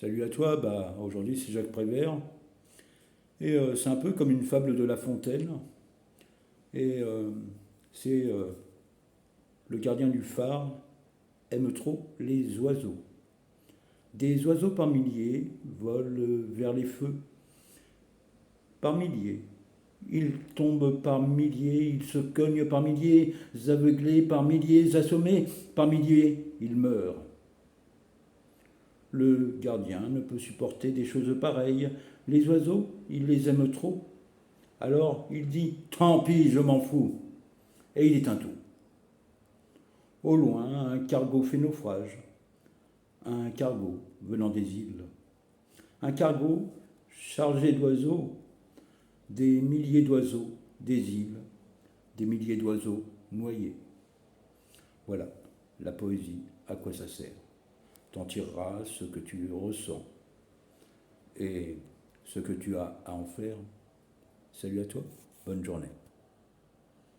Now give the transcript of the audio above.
Salut à toi, aujourd'hui c'est Jacques Prévert. Et c'est un peu comme une fable de La Fontaine. Et c'est le gardien du phare aime trop les oiseaux. Des oiseaux par milliers volent vers les feux, par milliers. Ils tombent par milliers, ils se cognent par milliers, aveuglés par milliers, assommés par milliers, ils meurent. Le gardien ne peut supporter des choses pareilles. Les oiseaux, il les aime trop. Alors il dit tant pis, je m'en fous. Et il éteint tout. Au loin, un cargo fait naufrage. Un cargo venant des îles. Un cargo chargé d'oiseaux, des milliers d'oiseaux, des îles, des milliers d'oiseaux noyés. Voilà, la poésie, à quoi ça sert? T'en tireras ce que tu ressens et ce que tu as à en faire. Salut à toi, bonne journée.